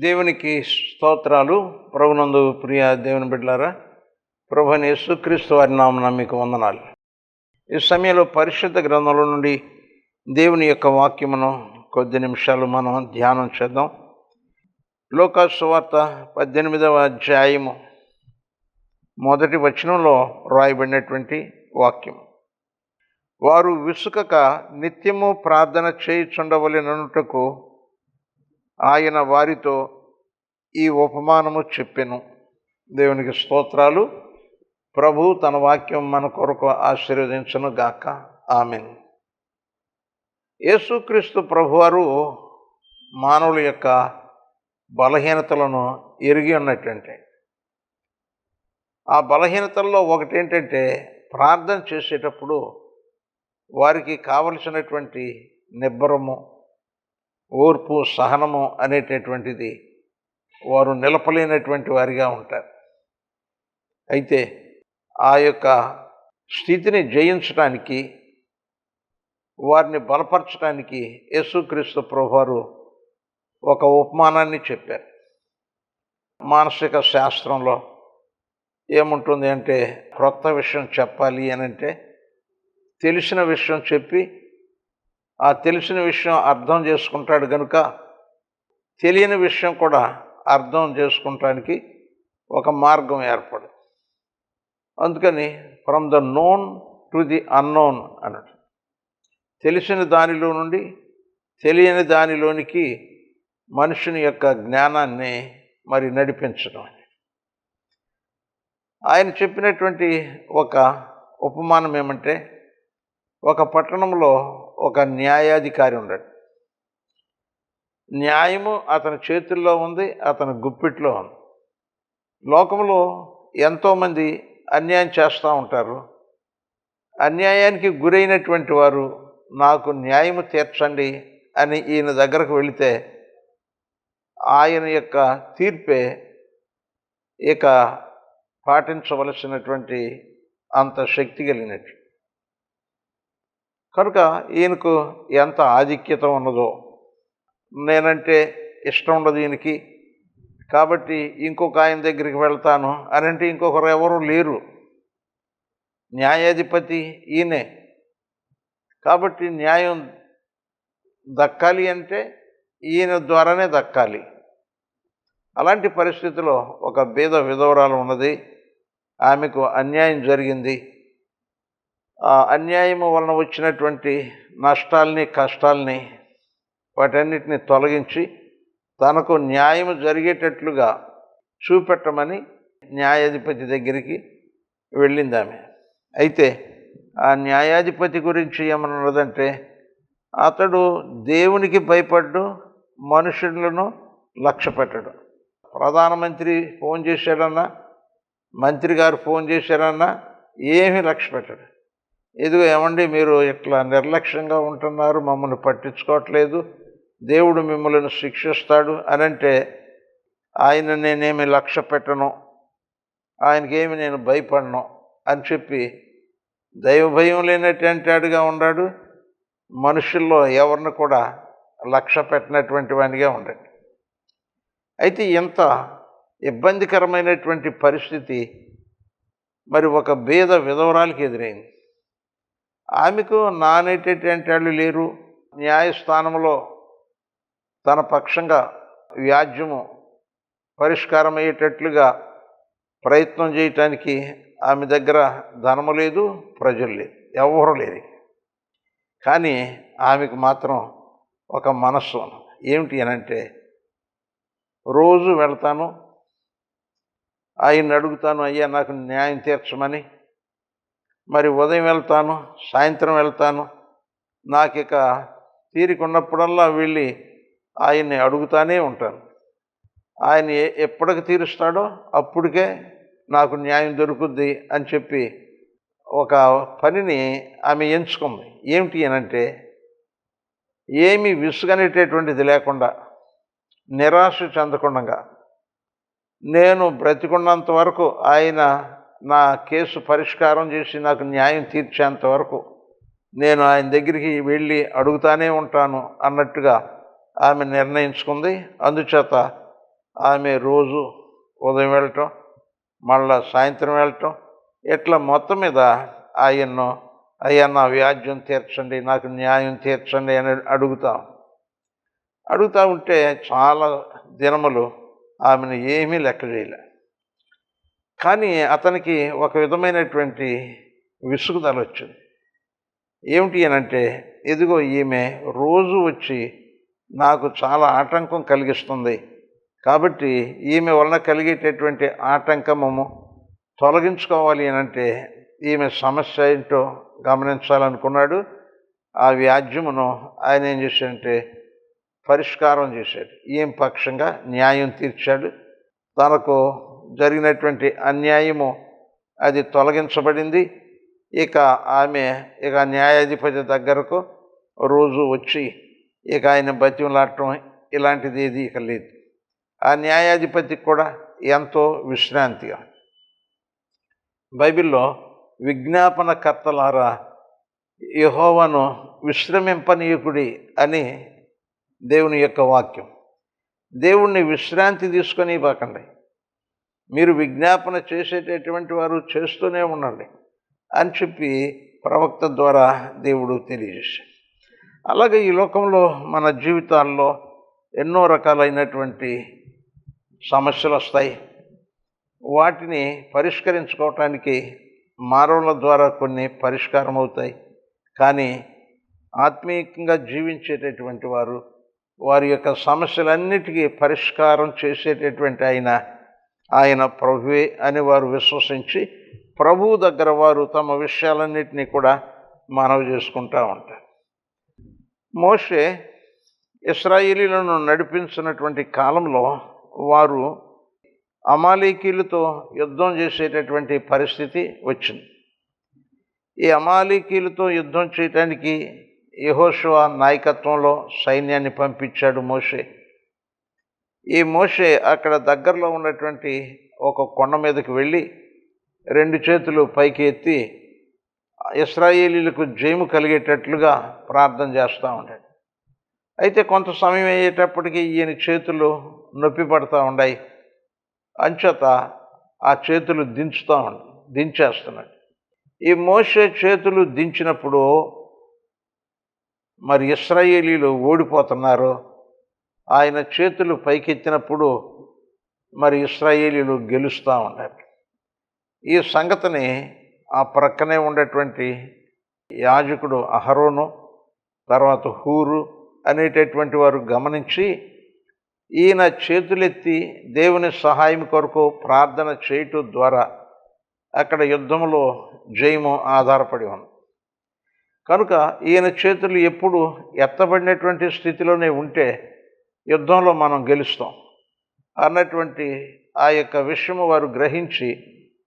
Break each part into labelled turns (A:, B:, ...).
A: దేవునికి స్తోత్రాలు. ప్రభునందు ప్రియ దేవుని బిడ్డలారా, ప్రభువైన యేసుక్రీస్తు వారి నామమున మీకు వందనాలు. ఈ సమయంలో పరిశుద్ధ గ్రంథంలో నుండి దేవుని యొక్క వాక్యమును కొద్ది నిమిషాలు మనం ధ్యానం చేద్దాం. లూకా సువార్త 18వ అధ్యాయము మొదటి వచనంలో రాయబడినటువంటి వాక్యం. వారు విసుకక నిత్యము ప్రార్థన చేయుచుండవలెననుటకు ఆయన వారితో ఈ ఉపమానము చెప్పెను. దేవునికి స్తోత్రాలు. ప్రభు తన వాక్యం మన కొరకు ఆశీర్వదించును గాక. ఆమేన్. యేసుక్రీస్తు ప్రభువారు మానవుల యొక్క బలహీనతలను ఎరిగి ఉన్నట్టంటే, ఆ బలహీనతల్లో ఒకటేంటంటే ప్రార్థన చేసేటప్పుడు వారికి కావలసినటువంటి నిబ్బరము, ఓర్పు, సహనము అనేటటువంటిది వారు నిలపలేనటువంటి వారిగా ఉంటారు. అయితే ఆ యొక్క స్థితిని జయించడానికి, వారిని బలపరచడానికి యేసుక్రీస్తు ప్రభువారు ఒక ఉపమానాన్ని చెప్పారు. మానసిక శాస్త్రంలో ఏముంటుంది అంటే, క్రొత్త విషయం చెప్పాలి అని అంటే తెలిసిన విషయం చెప్పి ఆ తెలిసిన విషయం అర్థం చేసుకుంటాడు కనుక తెలియని విషయం కూడా అర్థం చేసుకుంటానికి ఒక మార్గం ఏర్పడు. అందుకని from the known to the unknown అన్నట్టు, తెలిసిన దానిలో నుండి తెలియని దానిలోనికి మనుషుని యొక్క జ్ఞానాన్ని మరి నడిపించడం. ఆయన చెప్పినటువంటి ఒక ఉపమానం ఏమంటే, ఒక పట్టణంలో ఒక న్యాయాధికారి ఉన్నాడు. న్యాయము అతని చేతుల్లో ఉంది, అతని గుప్పిట్లో ఉంది. లోకంలో ఎంతోమంది అన్యాయం చేస్తూ ఉంటారు. అన్యాయానికి గురైనటువంటి వారు నాకు న్యాయము తీర్చండి అని ఈయన దగ్గరకు వెళితే ఆయన యొక్క తీర్పే ఇక పాటించవలసినటువంటి అంత శక్తి కలిగినట్టు. కనుక ఈయనకు ఎంత ఆధిక్యత ఉన్నదో, నేనంటే ఇష్టం ఉండదు ఈయనకి, కాబట్టి ఇంకొక ఆయన దగ్గరికి వెళ్తాను అని అంటే ఇంకొకరు ఎవరు లేరు. న్యాయాధిపతి ఈయనే, కాబట్టి న్యాయం దక్కాలి అంటే ఈయన ద్వారానే దక్కాలి. అలాంటి పరిస్థితిలో ఒక బీద విధవరాలు ఉన్నది. ఆమెకు అన్యాయం జరిగింది. ఆ అన్యాయము వలన వచ్చినటువంటి నష్టాల్ని, కష్టాల్ని, వాటన్నిటిని తొలగించి తనకు న్యాయం జరిగేటట్లుగా చూపెట్టమని న్యాయాధిపతి దగ్గరికి వెళ్ళింది ఆమె. అయితే ఆ న్యాయాధిపతి గురించి ఏమన్నదంటే, అతడు దేవునికి భయపడ్డు, మనుషులను లక్ష్య పెట్టడు. ప్రధానమంత్రి ఫోన్ చేశాడన్నా, మంత్రి గారు ఫోన్ చేశారన్నా ఏమీ లక్ష్య పెట్టడు. ఇదిగో ఏమండి, మీరు ఇట్లా నిర్లక్ష్యంగా ఉంటున్నారు, మమ్మల్ని పట్టించుకోవట్లేదు, దేవుడు మిమ్మల్ని శిక్షిస్తాడు అని అంటే ఆయన నేనేమి లక్ష్య పెట్టను, ఆయనకేమి నేను భయపడను అని చెప్పి దైవ భయం లేనటువంటి వాడిగా ఉన్నాడు. మనుషుల్లో ఎవరిని కూడా లక్ష్య పెట్టినటువంటి వాడిగా ఉన్నాడు. అయితే ఎంత ఇబ్బందికరమైనటువంటి పరిస్థితి మరి ఒక బీద విధవరాలకి ఎదురైంది. ఆమెకు నానేటటువంటి వాళ్ళు లేరు. న్యాయస్థానంలో తన పక్షంగా వ్యాజ్యము పరిష్కారం అయ్యేటట్లుగా ప్రయత్నం చేయటానికి ఆమె దగ్గర ధనము లేదు, ప్రజలు లేదు, ఎవరు లేరు. కానీ ఆమెకు మాత్రం ఒక మనస్సు ఏమిటి అనంటే, రోజు వెళ్తాను, ఆయన్ని అడుగుతాను, అయ్యా నాకు న్యాయం తీర్చమని. మరి ఉదయం వెళ్తాను, సాయంత్రం వెళ్తాను, నాకు ఇక తీరిక ఉన్నప్పుడల్లా వెళ్ళి ఆయన్ని అడుగుతానే ఉంటాను. ఆయన ఎప్పటికి తీరుస్తాడో అప్పటికే నాకు న్యాయం దొరుకుద్ది అని చెప్పి ఒక పనిని ఆమె ఎంచుకుంది. ఏమిటి అనంటే, ఏమీ విసుగనేటటువంటిది లేకుండా, నిరాశ చెందకుండా, నేను బ్రతికున్నంత వరకు ఆయన నా కేసు పరిష్కారం చేసి నాకు న్యాయం తీర్చేంత వరకు నేను ఆయన దగ్గరికి వెళ్ళి అడుగుతానే ఉంటాను అన్నట్టుగా ఆమె నిర్ణయించుకుంది. అందుచేత ఆమె రోజు ఉదయం వెళ్ళటం, మళ్ళా సాయంత్రం వెళ్ళటం, ఇట్లా మొత్తం మీద ఆయన్ను, అయ్యా నా వ్యాజ్యం తీర్చండి, నాకు న్యాయం తీర్చండి అని అడుగుతూ ఉంటే చాలా దినములు ఆమెను ఏమీ లెక్క చేయలే. కానీ అతనికి ఒక విధమైనటువంటి విసుగుదల వచ్చింది. ఏమిటి అనంటే, ఇదిగో ఈమె రోజు వచ్చి నాకు చాలా ఆటంకం కలిగిస్తుంది, కాబట్టి ఈమె వలన కలిగేటటువంటి ఆటంకము తొలగించుకోవాలి అనంటే ఈమె సమస్య ఏంటో గమనించాలనుకున్నాడు. ఆ వ్యాజ్యమును ఆయన ఏం చేశాడంటే పరిష్కారం చేశాడు. ఈమె పక్షంగా న్యాయం తీర్చాడు. తనకు జరిగినటువంటి అన్యాయము అది తొలగించబడింది. ఇక ఆమె న్యాయాధిపతి దగ్గరకు రోజు వచ్చి ఆయన బతిమలాడటం ఇలాంటిది ఏది ఇక లేదు. ఆ న్యాయాధిపతికి కూడా ఎంతో విశ్రాంతిగా. బైబిల్లో విజ్ఞాపనకర్తలారా యెహోవాను విశ్రమింపనీయకుడి అని దేవుని యొక్క వాక్యం. దేవుణ్ణి విశ్రాంతి తీసుకొని ఇవ్వకండి. మీరు విజ్ఞాపన చేసేటటువంటి వారు చేస్తూనే ఉండండి అని చెప్పి ప్రవక్త ద్వారా దేవుడు తెలియజేశాడు. అలాగే ఈ లోకంలో మన జీవితాల్లో ఎన్నో రకాలైనటువంటి సమస్యలు వస్తాయి. వాటిని పరిష్కరించుకోవటానికి మానవుల ద్వారా కొన్ని పరిష్కారం అవుతాయి. కానీ ఆత్మీయంగా జీవించేటటువంటి వారు వారి యొక్క సమస్యలన్నిటికీ పరిష్కారం చేసేటటువంటి ఆయన ప్రభువే అని వారు విశ్వసించి ప్రభువు దగ్గర వారు తమ విషయాలన్నిటినీ కూడా మనవి చేసుకుంటూ ఉంటారు. మోషే ఇశ్రాయేలీయులను నడిపించినటువంటి కాలంలో వారు అమాలేకీయులతో యుద్ధం చేసేటటువంటి పరిస్థితి వచ్చింది. ఈ అమాలేకీయులతో యుద్ధం చేయడానికి యెహోషువ నాయకత్వంలో సైన్యాన్ని పంపించాడు మోషే. ఈ మోషే అక్కడ దగ్గరలో ఉన్నటువంటి ఒక కొండ మీదకి వెళ్ళి 2 చేతులు పైకి ఎత్తి ఇశ్రాయేలీయులకు జయము కలిగేటట్లుగా ప్రార్థన చేస్తూ ఉంటాడు. అయితే కొంత సమయం అయ్యేటప్పటికీ ఈయన చేతులు నొప్పి పడుతూ ఉన్నాయి. అంచేత ఆ చేతులు దించేస్తున్నాడు. ఈ మోషే చేతులు దించినప్పుడు మరి ఇశ్రాయేలీయులు ఓడిపోతున్నారు. ఆయన చేతులు పైకెత్తినప్పుడు మరి ఇశ్రాయేలీయులు గెలుస్తూ ఉన్నారు. ఈ సంగతిని ఆ ప్రక్కనే ఉండేటువంటి యాజకుడు అహరోను, తర్వాత హూరు అనేటటువంటి వారు గమనించి ఈయన చేతులెత్తి దేవుని సహాయం కొరకు ప్రార్థన చేయటం ద్వారా అక్కడ యుద్ధంలో జయము ఆధారపడి ఉంది. కనుక ఈయన చేతులు ఎప్పుడు ఎత్తబడినటువంటి స్థితిలోనే ఉంటే యుద్ధంలో మనం గెలుస్తాం అన్నటువంటి ఆ యొక్క విషయము వారు గ్రహించి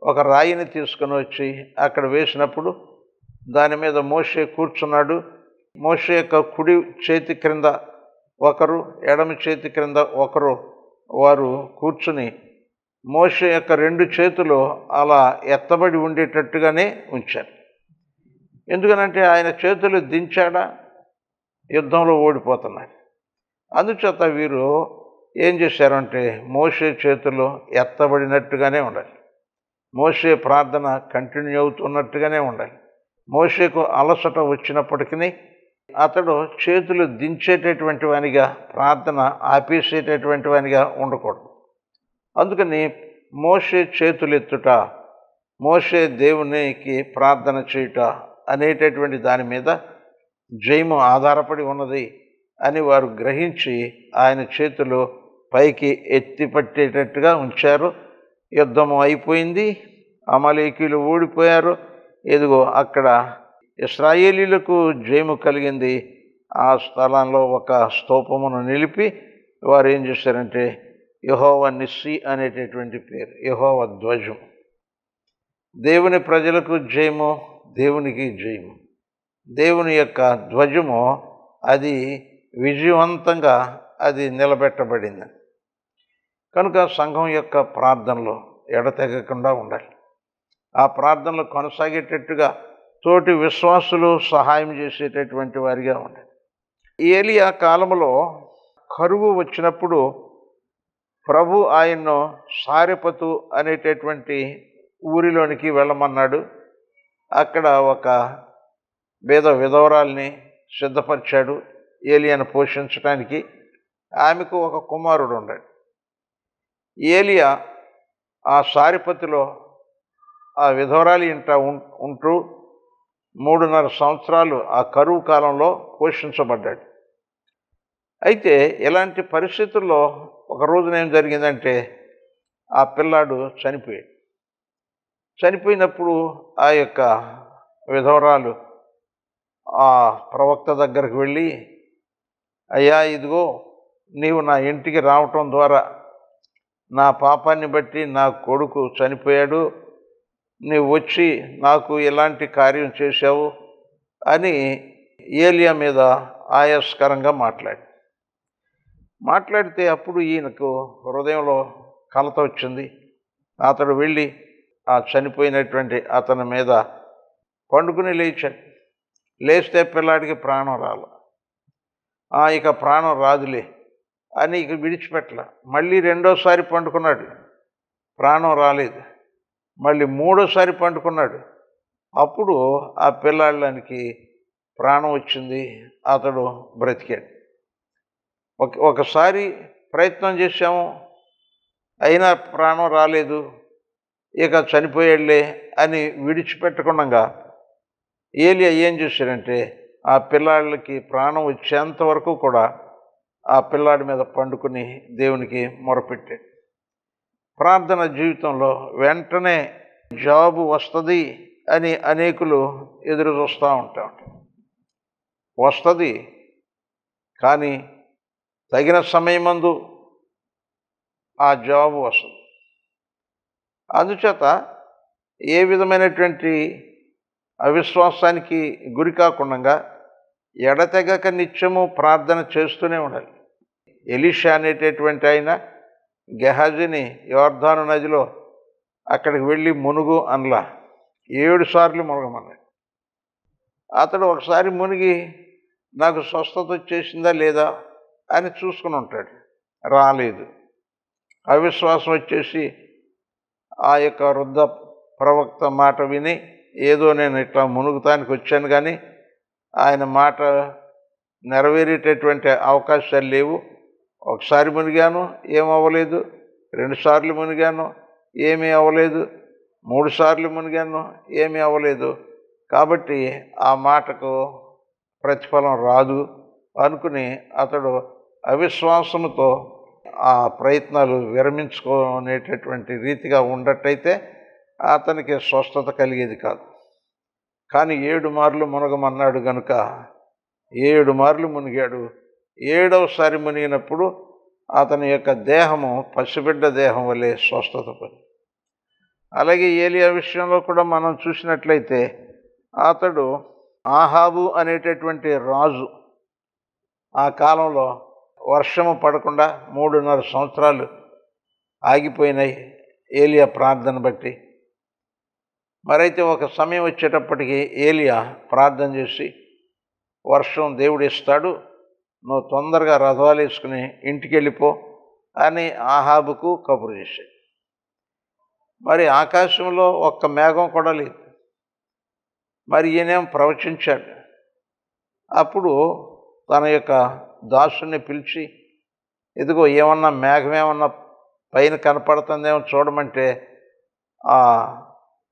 A: ఒక రాయిని తీసుకొని వచ్చి అక్కడ వేసినప్పుడు దాని మీద మోషే కూర్చున్నాడు. మోషే యొక్క కుడి చేతి క్రింద ఒకరు, ఎడమ చేతి క్రింద ఒకరు వారు కూర్చుని మోషే యొక్క 2 చేతులు అలా ఎత్తబడి ఉండేటట్టుగానే ఉంచారు. ఎందుకనంటే ఆయన చేతులు దించాడా యుద్ధంలో ఓడిపోతున్నారు. అందుచేత వీరు ఏం చేశారంటే మోషే చేతులు ఎత్తబడినట్టుగానే ఉండాలి. మోషే ప్రార్థన కంటిన్యూ అవుతున్నట్టుగానే ఉండాలి. మోషేకు అలసట వచ్చినప్పటికీ అతడు చేతులు దించేటటువంటి వానిగా, ప్రార్థన ఆపేసేటటువంటి వానిగా ఉండకూడదు. అందుకని మోషే చేతులెత్తుట, మోషే దేవునికి ప్రార్థన చేయుట అనేటటువంటి దాని మీద జయము ఆధారపడి ఉన్నది అని వారు గ్రహించి ఆయన చేతులు పైకి ఎత్తి పట్టేటట్టుగా ఉంచారు. యుద్ధము అయిపోయింది. అమాలేకీయులు ఓడిపోయారు. ఇదిగో అక్కడ ఇశ్రాయేలీయులకు జయము కలిగింది. ఆ స్థలంలో ఒక స్తూపమును నిలిపి వారు ఏం చేశారంటే యెహోవా నిస్సి అనేటటువంటి పేరు, యెహోవా ధ్వజం. దేవుని ప్రజలకు జయము, దేవునికి జయము. దేవుని యొక్క ధ్వజము అది విజయవంతంగా అది నిలబెట్టబడింది. కనుక సంఘం యొక్క ప్రార్థనలో ఎడతెగకుండా ఉండాలి. ఆ ప్రార్థనలు కొనసాగేటట్టుగా తోటి విశ్వాసులు సహాయం చేసేటటువంటి వారిగా ఉండాలి. ఏలియా కాలంలో కరువు వచ్చినప్పుడు ప్రభు ఆయన్ను సారెపతు అనేటటువంటి ఊరిలోనికి వెళ్ళమన్నాడు. అక్కడ ఒక విధవరాల్ని సిద్ధపరిచాడు ఏలియాను పోషించడానికి. ఆమెకు ఒక కుమారుడు ఉన్నాడు. ఏలియా ఆ సారెపతులో ఆ విధవరాలి ఇంట ఉంటూ 3.5 సంవత్సరాలు ఆ కరువు కాలంలో పోషించబడ్డాడు. అయితే ఇలాంటి పరిస్థితుల్లో ఒక రోజున ఏం జరిగిందంటే ఆ పిల్లాడు చనిపోయాడు. చనిపోయినప్పుడు ఆ యొక్క విధవరాలు ఆ ప్రవక్త దగ్గరకు వెళ్ళి, అయ్యా, ఇదిగో నీవు నా ఇంటికి రావటం ద్వారా నా పాపాన్ని బట్టి నా కొడుకు చనిపోయాడు, నీవు వచ్చి నాకు ఎలాంటి కార్యం చేశావు అని ఏలియా మీద ఆయాస్కరంగా మాట్లాడితే అప్పుడు ఈయనకు హృదయంలో కలత వచ్చింది. అతడు వెళ్ళి ఆ చనిపోయినటువంటి అతని మీద పండుకుని లేచాడు. లేస్తే పిల్లాడికి ప్రాణం రాల. ఇక ప్రాణం రాదులే అని ఇక విడిచిపెట్టల. మళ్ళీ రెండోసారి పండుకున్నాడు, ప్రాణం రాలేదు. మళ్ళీ మూడోసారి పండుకున్నాడు, అప్పుడు ఆ పిల్లాళ్ళకి ప్రాణం వచ్చింది, అతడు బ్రతికాడు. ఒకసారి ప్రయత్నం చేశాము, అయినా ప్రాణం రాలేదు, ఇక చనిపోయాడులే అని విడిచిపెట్టకుండా ఏలియా ఏం చేశాడంటే ఆ పిల్లాళ్ళకి ప్రాణం వచ్చేంత వరకు కూడా ఆ పిల్లాడి మీద పండుకుని దేవునికి మొరపెట్టాడు. ప్రార్థన జీవితంలో వెంటనే జాబు వస్తుంది అని అనేకులు ఎదురు చూస్తూ ఉంటారు. వస్తుంది, కానీ తగిన సమయమందు ఆ జాబు వస్తుంది. అందుచేత ఏ విధమైనటువంటి అవిశ్వాసానికి గురి కాకుండా ఎడతెగక నిత్యము ప్రార్థన చేస్తూనే ఉండాలి. ఎలీషా అనేటటువంటి ఆయన గెహాజీని యోర్దాను నదిలో అక్కడికి వెళ్ళి మునుగు అనలా, 7 సార్లు మునగమన్నాడు. అతడు ఒకసారి మునిగి నాకు స్వస్థత వచ్చేసిందా లేదా అని చూసుకుని ఉంటాడు, రాలేదు. అవిశ్వాసం వచ్చేసి ఆ యొక్క వృద్ధ ప్రవక్త మాట విని ఏదో నేను ఇట్లా మునుగుతానికి వచ్చాను, కానీ ఆయన మాట నెరవేరేటటువంటి అవకాశాలు లేవు. ఒకసారి మునిగాను, ఏమవ్వలేదు. 2 సార్లు మునిగాను, ఏమీ అవ్వలేదు. 3 సార్లు మునిగాను, ఏమీ అవ్వలేదు. కాబట్టి ఆ మాటకు ప్రతిఫలం రాదు అనుకుని అతడు అవిశ్వాసంతో ఆ ప్రయత్నాలు విరమించుకునేటటువంటి రీతిగా ఉండట్టయితే అతనికి స్వస్థత కలిగేది కాదు. కానీ 7 మార్లు మునగమన్నాడు కనుక 7 మార్లు మునిగాడు. 7వసారి మునిగినప్పుడు అతని యొక్క దేహము పసిబిడ్డ దేహం వలె స్వస్థత పొంది. అలాగే ఏలియా విషయంలో కూడా మనం చూసినట్లయితే అతడు ఆహాబు అనేటటువంటి రాజు ఆ కాలంలో వర్షము పడకుండా 3.5 సంవత్సరాలు ఆగిపోయినాయి ఏలియా ప్రార్థన బట్టి. మరైతే ఒక సమయం వచ్చేటప్పటికి ఏలియా ప్రార్థన చేసి, వర్షం దేవుడు ఇస్తాడు, నువ్వు తొందరగా రథాలు వేసుకుని ఇంటికి వెళ్ళిపో అని ఆహాబుకు కబురు చేశాడు. మరి ఆకాశంలో ఒక్క మేఘం కూడా లేదు. మరి ఈయనేం ప్రవచించాడు. అప్పుడు తన యొక్క దాసుని పిలిచి, ఇదిగో ఏమన్నా మేఘం ఏమన్నా పైన కనపడుతుందేమో చూడమంటే ఆ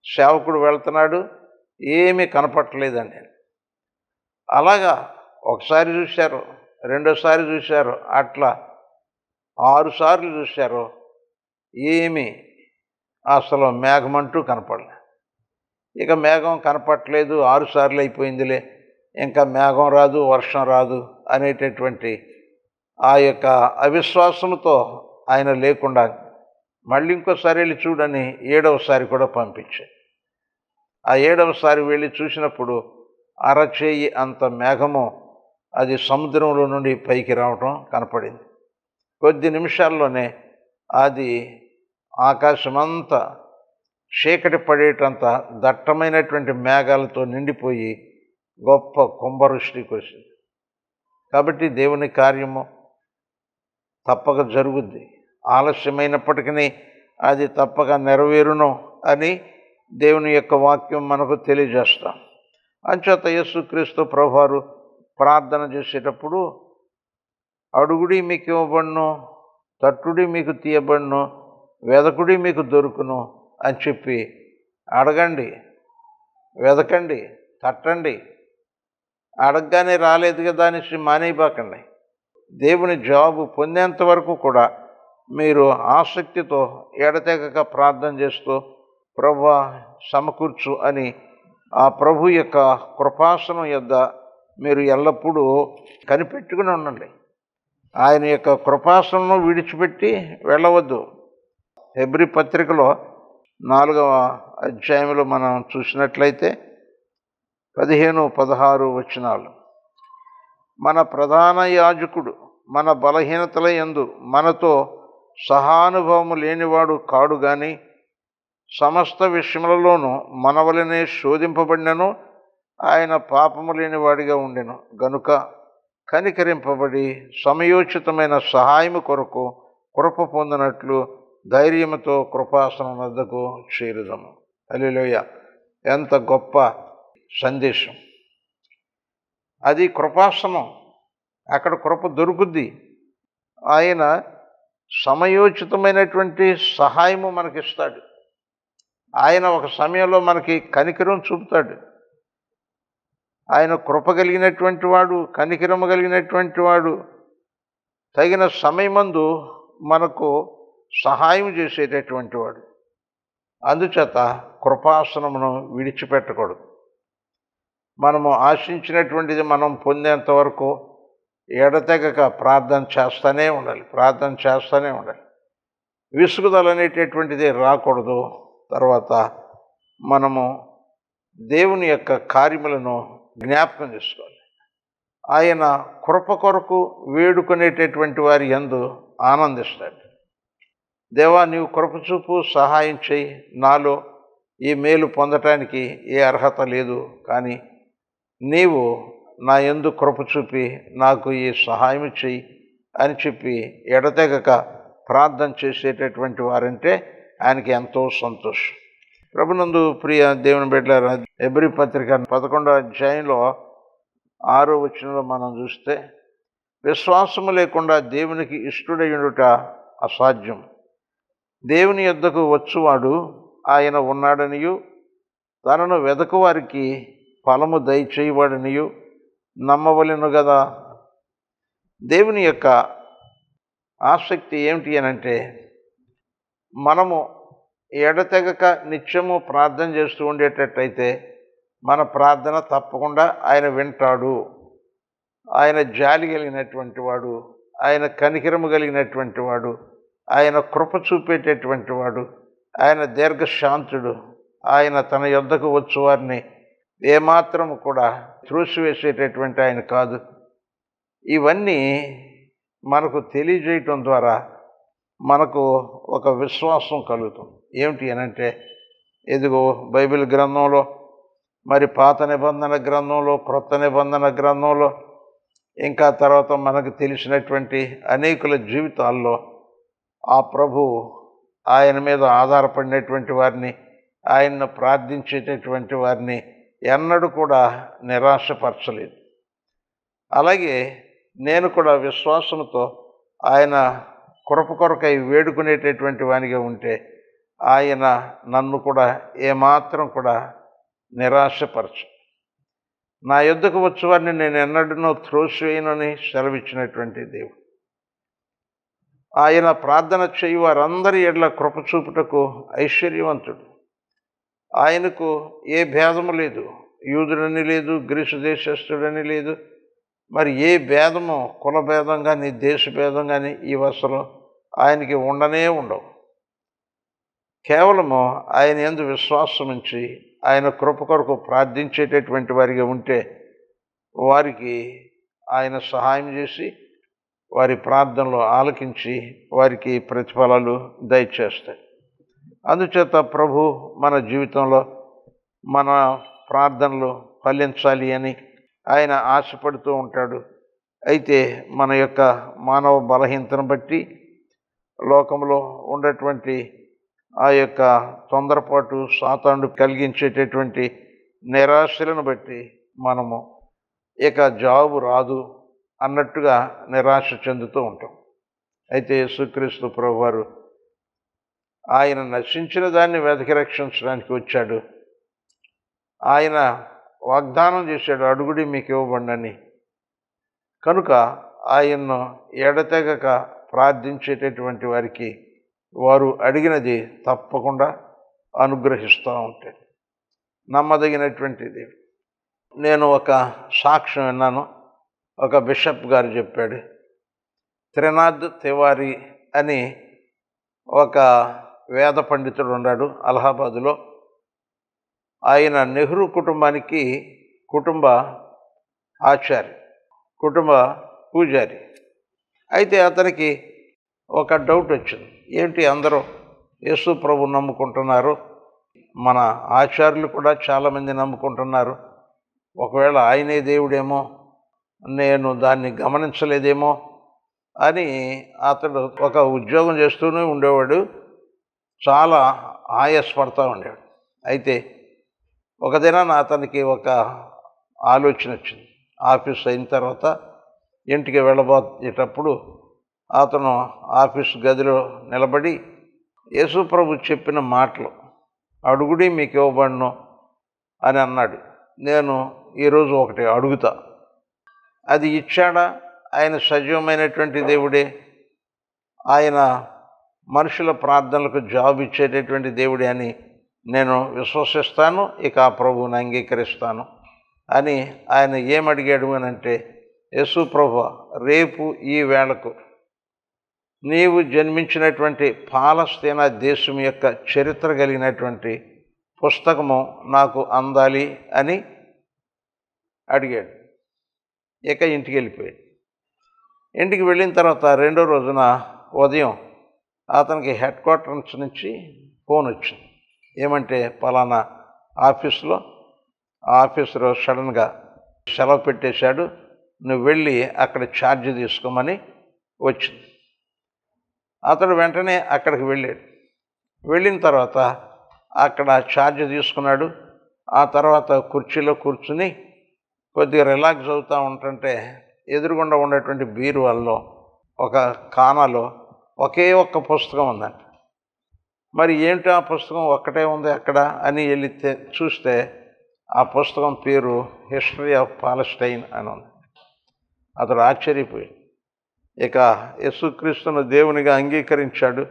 A: సేవకుడు వెళ్తున్నాడు, ఏమీ కనపడలేదండి. అలాగా ఒకసారి చూశారు, రెండోసారి చూశారు, అట్లా 6 సార్లు చూశారు, ఏమీ అసలు మేఘమంటూ కనపడలే. ఇక మేఘం కనపడలేదు, 6 సార్లు అయిపోయిందిలే, ఇంకా మేఘం రాదు, వర్షం రాదు అనేటటువంటి ఆ యొక్క అవిశ్వాసంతో ఆయన లేకుండా మళ్ళీ ఇంకోసారి వెళ్ళి చూడని 7వసారి కూడా పంపించాడు. ఆ 7వసారి వెళ్ళి చూసినప్పుడు అరచేయి అంత మేఘము అది సముద్రంలో నుండి పైకి రావటం కనపడింది. కొద్ది నిమిషాల్లోనే అది ఆకాశమంతా చీకటి పడేటంత దట్టమైనటువంటి మేఘాలతో నిండిపోయి గొప్ప కుంభవృష్టికి వచ్చింది. కాబట్టి దేవుని కార్యము తప్పక జరుగుద్ది. ఆలస్యమైనప్పటికీ అది తప్పక నెరవేరును అని దేవుని యొక్క వాక్యం మనకు తెలియజేస్తాం. అంచేత యేసుక్రీస్తు ప్రభువారు ప్రార్థన చేసేటప్పుడు అడుగుడి మీకు ఇవ్వబడును, తట్టుడి మీకు తీయబడును, వెదకుడి మీకు దొరుకును అని చెప్పి అడగండి, వెదకండి, తట్టండి. అడగగానే రాలేదు కదా అనేసి మానేయబాకండి. దేవుని జవాబు పొందేంత వరకు కూడా మీరు ఆసక్తితో ఎడతెగక ప్రార్థన చేస్తూ ప్రభువా సమకూర్చు అని ఆ ప్రభు యొక్క కృపాసనం యొద్ద మీరు ఎల్లప్పుడూ కనిపెట్టుకుని ఉండండి. ఆయన యొక్క కృపాసనం విడిచిపెట్టి వెళ్ళవద్దు. హెబ్రీ పత్రికలో 4వ అధ్యాయంలో మనం చూసినట్లయితే 15-16 వచనాలు, మన ప్రధాన యాజకుడు మన బలహీనతల యందు మనతో సహానుభవము లేనివాడు కాడు గాని సమస్త విషయములలోనూ మన వలనే శోధింపబడినను ఆయన పాపము లేనివాడిగా ఉండెను గనుక కనికరింపబడి సమయోచితమైన సహాయము కొరకు కృప పొందినట్లు ధైర్యముతో కృపాసనం వద్దకు చేరుదము. హల్లెలూయా! ఎంత గొప్ప సందేశం! అది కృపాసనం. అక్కడ కృప దొరుకుద్ది. ఆయన సమయోచితమైనటువంటి సహాయము మనకిస్తాడు. ఆయన ఒక సమయంలో మనకి కనికరం చూపుతాడు. ఆయన కృప కలిగినటువంటి వాడు, కనికరము కలిగినటువంటి వాడు. తగిన సమయమందు మనకు సహాయం చేసేటటువంటి వాడు. అందుచేత కృపాసనమును విడిచిపెట్టకూడదు. మనము ఆశించినటువంటిది మనం పొందేంత వరకు ఎడతెగక ప్రార్థన చేస్తూనే ఉండాలి. విసుగుదల అనేటటువంటిది రాకూడదు. తర్వాత మనము దేవుని యొక్క కార్యములను జ్ఞాపకం చేసుకోవాలి. ఆయన కృప కొరకు వేడుకునేటటువంటి వారి యందు ఆనందిస్తాడు. దేవా, నీవు కృప చూపు, సహాయం చేయి. నాలో ఈ మేలు పొందటానికి ఏ అర్హత లేదు, కానీ నీవు నా యందు కృప చూపి నాకు ఈ సహాయం చెయ్యి అని చెప్పి ఎడతెగక ప్రార్థన చేసేటటువంటి వారంటే ఆయనకి ఎంతో సంతోషం. ప్రభునందు ప్రియ దేవుని బిడ్డలారా, హెబ్రీ పత్రిక 11వ అధ్యాయంలో 6వ వచనంలో మనం చూస్తే, విశ్వాసము లేకుండా దేవునికి ఇష్టుడయుండుట అసాధ్యం. దేవుని యొద్దకు వచ్చువాడు ఆయన ఉన్నాడనియు తనను వెదకు వారికి ఫలము దయచేయవాడనియు నమ్మవలెను కదా. దేవుని యొక్క ఆసక్తి ఏమిటి అనంటే, మనము ఎడతెగక నిత్యము ప్రార్థన చేస్తూ ఉండేటట్టయితే మన ప్రార్థన తప్పకుండా ఆయన వింటాడు. ఆయన జాలి కలిగినటువంటి వాడు, ఆయన కనికరము కలిగినటువంటి వాడు, ఆయన కృప చూపేటటువంటి వాడు, ఆయన దీర్ఘశాంతుడు. ఆయన తన యొద్దకు వచ్చు వారిని ఏమాత్రము కూడా త్రోసివేసేటటువంటి ఆయన కాదు. ఇవన్నీ మనకు తెలియజేయటం ద్వారా మనకు ఒక విశ్వాసం కలుగుతుంది. ఏమిటి అనంటే, ఇదిగో బైబిల్ గ్రంథంలో, మరి పాత నిబంధన గ్రంథంలో, క్రొత్త నిబంధన గ్రంథంలో, ఇంకా తర్వాత మనకు తెలిసినటువంటి అనేకుల జీవితాల్లో ఆ ప్రభు ఆయన మీద ఆధారపడినటువంటి వారిని, ఆయన్ను ప్రార్థించేటటువంటి వారిని ఎన్నడూ కూడా నిరాశపరచలేదు. అలాగే నేను కూడా విశ్వాసంతో ఆయన కృప కొరకై వేడుకునేటటువంటి వానిగా ఉంటే ఆయన నన్ను కూడా ఏమాత్రం కూడా నిరాశపరచు. నా యొద్దకు వచ్చేవారిని నేను ఎన్నడూ త్రోసివేయనని సెలవిచ్చినటువంటి దేవుడు. ఆయన ప్రార్థన చేయి వారందరి ఎడల కృప చూపుటకు ఐశ్వర్యవంతుడు. ఆయనకు ఏ భేదము లేదు. యూదుడని లేదు, గ్రీసు దేశస్థుడని లేదు. మరి ఏ భేదము, కుల భేదం కానీ, దేశ భేదం కానీ ఈ అసలు ఆయనకి ఉండనే ఉండవు. కేవలము ఆయన యందు విశ్వాసం ఉంచి ఆయన కృప కొరకు ప్రార్థించేటటువంటి వారిగా ఉంటే వారికి ఆయన సహాయం చేసి వారి ప్రార్థనలు ఆలకించి వారికి ప్రతిఫలాలు దయచేస్తాయి. అందుచేత ప్రభు మన జీవితంలో మన ప్రార్థనలు ఫలించాలి అని ఆయన ఆశపడుతూ ఉంటాడు. అయితే మన యొక్క మానవ బలహీనతను బట్టి, లోకంలో ఉన్నటువంటి ఆ యొక్క తొందరపాటు సాతానుడు కలిగించేటటువంటి నిరాశలను బట్టి మనము ఇక జాబు రాదు అన్నట్టుగా నిరాశ చెందుతూ ఉంటాం. అయితే యేసుక్రీస్తు ప్రభువారు ఆయన నశించిన దాన్ని వెతికి రక్షించడానికి వచ్చాడు. ఆయన వాగ్దానం చేశాడు, అడుగుడి మీకు ఇవ్వబడినని. కనుక ఆయన్ను ఎడతెగక ప్రార్థించేటటువంటి వారికి వారు అడిగినది తప్పకుండా అనుగ్రహిస్తూ ఉంటాడు. నమ్మదగినటువంటిది. నేను ఒక సాక్ష్యం విన్నాను. ఒక బిషప్ గారు చెప్పాడు. త్రినాథ్ తివారీ అని ఒక వేద పండితుడు ఉన్నాడు అలహాబాదులో. ఆయన నెహ్రూ కుటుంబానికి కుటుంబ ఆచార్య, కుటుంబ పూజారి. అయితే అతనికి ఒక డౌట్ వచ్చింది. ఏంటి అందరూ యేసు ప్రభు నమ్ముకుంటున్నారు, మన ఆచార్యులు కూడా చాలామంది నమ్ముకుంటున్నారు, ఒకవేళ ఆయనే దేవుడేమో, నేను దాన్ని గమనించలేదేమో అని అతడు ఒక ఉద్యోగం చేస్తూనే ఉండేవాడు. చాలా ఆయాసపడతా ఉండేవాడు. అయితే ఒక దినాన అతనికి ఒక ఆలోచన వచ్చింది. ఆఫీస్ అయిన తర్వాత ఇంటికి వెళ్ళబోయేటప్పుడు అతను ఆఫీస్ గదిలో నిలబడి యేసు ప్రభు చెప్పిన మాటలు, అడుగుడి మీకు ఇవ్వబడును అని అన్నాడు. నేను ఈరోజు ఒకటి అడుగుతా, అది ఇచ్చాడా? ఆయన సజీవమైనటువంటి దేవుడే, ఆయన మనుషుల ప్రార్థనలకు జవాబు ఇచ్చేటటువంటి దేవుడే అని నేను విశ్వసిస్తాను. ఇక ఆ ప్రభువుని అంగీకరిస్తాను అని ఆయన ఏమడిగాడు అని అంటే, యేసు ప్రభు, రేపు ఈ వేళకు నీవు జన్మించినటువంటి పాలస్తీనా దేశం యొక్క చరిత్ర కలిగినటువంటి పుస్తకము నాకు అందాలి అని అడిగాడు. ఇక ఇంటికి వెళ్ళిపోయాడు. ఇంటికి వెళ్ళిన తర్వాత రెండో రోజున ఉదయం అతనికి హెడ్ క్వార్టర్స్ నుంచి ఫోన్ వచ్చింది. ఏమంటే, పలానా ఆఫీసరు సడన్గా సెలవు పెట్టేశాడు, నువ్వు వెళ్ళి అక్కడ ఛార్జ్ తీసుకోమని వచ్చింది. అతడు వెంటనే అక్కడికి వెళ్ళాడు. వెళ్ళిన తర్వాత అక్కడ ఛార్జ్ తీసుకున్నాడు. ఆ తర్వాత కుర్చీలో కూర్చుని కొద్దిగా రిలాక్స్ అవుతూ ఉంటుంటే ఎదురుగుండా ఉన్నటువంటి బీరువాల్లో ఒక కానాలో ఒకే ఒక్క పుస్తకం ఉందంట. మరి ఏంటి ఆ పుస్తకం ఒక్కటే ఉంది అక్కడ అని వెళ్ళి చూస్తే ఆ పుస్తకం పేరు హిస్టరీ ఆఫ్ పాలస్టైన్ అని ఉంది. అతడు ఆశ్చర్యపోయాడు. ఇక యేసుక్రీస్తును దేవునిగా అంగీకరించాడు,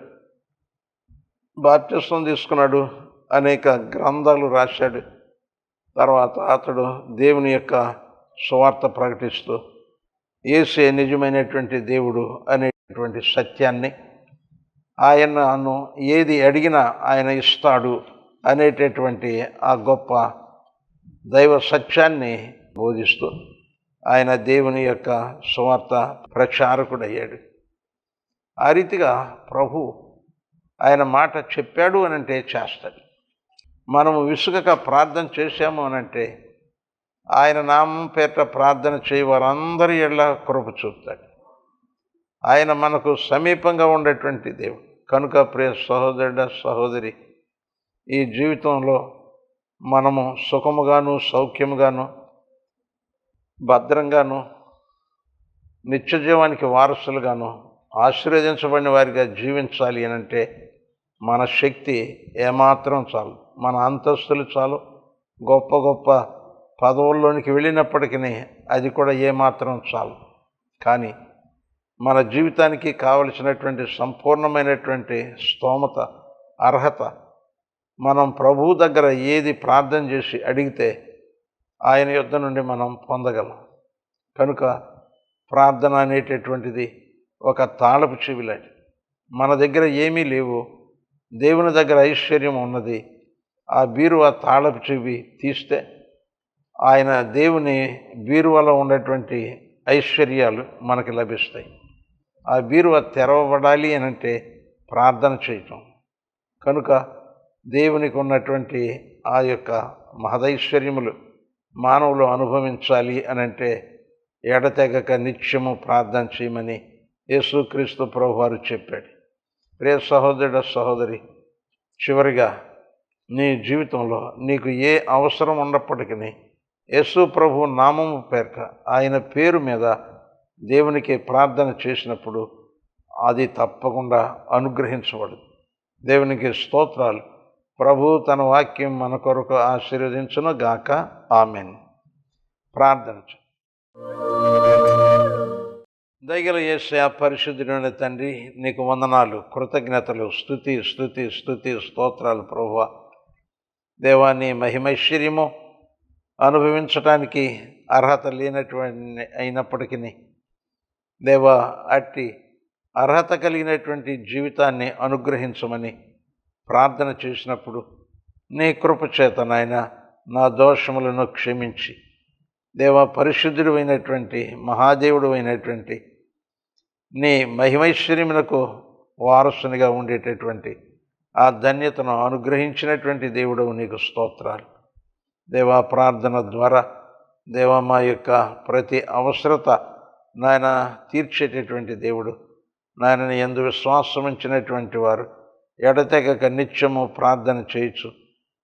A: బాప్తిస్మం తీసుకున్నాడు, అనేక గ్రంథాలు రాశాడు. తర్వాత అతడు దేవుని యొక్క సువార్త ప్రకటిస్తూ యేసే నిజమైనటువంటి దేవుడు అనేటువంటి సత్యాన్ని, ఆయనను ఏది అడిగినా ఆయన ఇస్తాడు అనేటటువంటి ఆ గొప్ప దైవ సత్యాన్ని బోధిస్తూ ఆయన దేవుని యొక్క సువార్త ప్రచారకుడయ్యాడు. ఆ రీతిగా ప్రభు ఆయన మాట చెప్పాడు అనంటే చేస్తాడు. మనము విసుగక ప్రార్థన చేశాము అనంటే ఆయన నామం పేరిట ప్రార్థన చేయి వారందరి ఎడల కృప చూపుతాడు. ఆయన మనకు సమీపంగా ఉండేటువంటి దేవుడు. కనుక ప్రియ సహోదరుడ, సహోదరి, ఈ జీవితంలో మనము సుఖముగాను సౌఖ్యముగాను భద్రంగాను నిత్యజీవానికి వారసులుగాను ఆశీర్వదించబడిన వారిగా జీవించాలి అనంటే మన శక్తి ఏమాత్రం చాలు, మన అంతస్తులు చాలు, గొప్ప గొప్ప పదవుల్లోనికి వెళ్ళినప్పటికీ అది కూడా ఏమాత్రం చాలు. కానీ మన జీవితానికి కావలసినటువంటి సంపూర్ణమైనటువంటి స్తోమత, అర్హత మనం ప్రభువు దగ్గర ఏది ప్రార్థన చేసి అడిగితే ఆయన యొద్ద నుండి మనం పొందగలం. కనుక ప్రార్థన అనేటటువంటిది ఒక తాళపు చెవి లాంటిది. మన దగ్గర ఏమీ లేవు, దేవుని దగ్గర ఐశ్వర్యం ఉన్నది. ఆ బీరువా తాళపు చెవి తీస్తే ఆయన దేవుని బీరువాలో ఉన్నటువంటి ఐశ్వర్యాలు మనకి లభిస్తాయి. ఆ బీరువా తెరవబడాలి అని అంటే ప్రార్థన చేయటం. కనుక దేవునికి ఉన్నటువంటి ఆ యొక్క మహదైశ్వర్యములు మానవులు అనుభవించాలి అనంటే ఎడతెగక నిత్యము ప్రార్థన చేయమని యేసుక్రీస్తు ప్రభువారు చెప్పాడు. ప్రియ సహోదరుడ సహోదరి, చివరిగా నీ జీవితంలో నీకు ఏ అవసరం ఉన్నప్పటికీ యేసు ప్రభు నామము పేరిట, ఆయన పేరు మీద దేవునికి ప్రార్థన చేసినప్పుడు అది తప్పకుండా అనుగ్రహించబడదు. దేవునికి స్తోత్రాలు. ప్రభు తన వాక్యం మన కొరకు ఆశీర్వదించును గాక. ఆమేన్. ప్రార్థన. దయగల యేసయ్య, పరిశుద్ధుడైన తండ్రి, నీకు వందనాలు, కృతజ్ఞతలు, స్తుతి స్తోత్రాలు ప్రభువా. దేవా, నీ మహిమైశ్వర్యము అనుభవించటానికి అర్హత లేనటువంటి అయినప్పటికీ దేవా, అట్టి అర్హత కలిగినటువంటి జీవితాన్ని అనుగ్రహించమని ప్రార్థన చేసినప్పుడు నీ కృప చేత నాయన నా దోషములను క్షమించి దేవా, పరిశుద్ధుడు అయినటువంటి మహాదేవుడు అయినటువంటి నీ మహిమైశ్వర్యములకు వారసునిగా ఉండేటటువంటి ఆ ధన్యతను అనుగ్రహించినటువంటి దేవుడవు నీకు స్తోత్రాలు. దేవా, ప్రార్థన ద్వారా దేవా మా యొక్క ప్రతి అవసరత నాయన తీర్చేటటువంటి దేవుడు. నాయన నీ యందు విశ్వాసం ఉంచినటువంటి వారు ఎడతెగక నిత్యము ప్రార్థన చేయొచ్చు.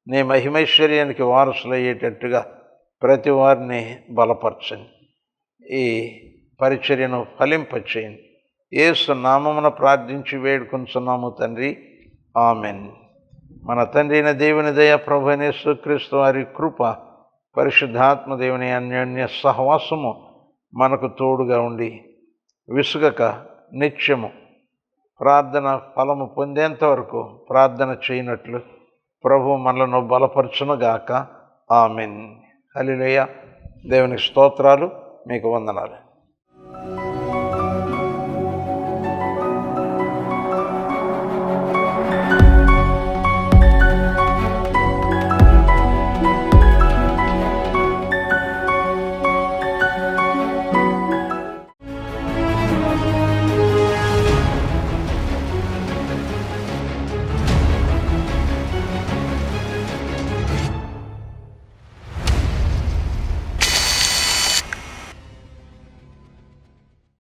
A: నీ మహిమైశ్వర్యానికి వారసులయ్యేటట్టుగా ప్రతి వారిని బలపరచండి. ఈ పరిచర్యను ఫలింపచేయండి. యేసు నామమున ప్రార్థించి వేడుకొంచున్నాము తండ్రి. ఆమెన్. మన తండ్రి అయిన దేవుని దయ, ప్రభు అయిన యేసుక్రీస్తు వారి కృప, పరిశుద్ధాత్మ దేవుని అన్యోన్య సహవాసము మనకు తోడుగా ఉండి విసుగక నిత్యము ప్రార్థన ఫలము పొందేంత వరకు ప్రార్థన చేయనట్లు ప్రభు మనలను బలపరచునుగాక. ఆమెన్. హల్లెలూయా. దేవునికి స్తోత్రాలు. మీకు వందనాలు.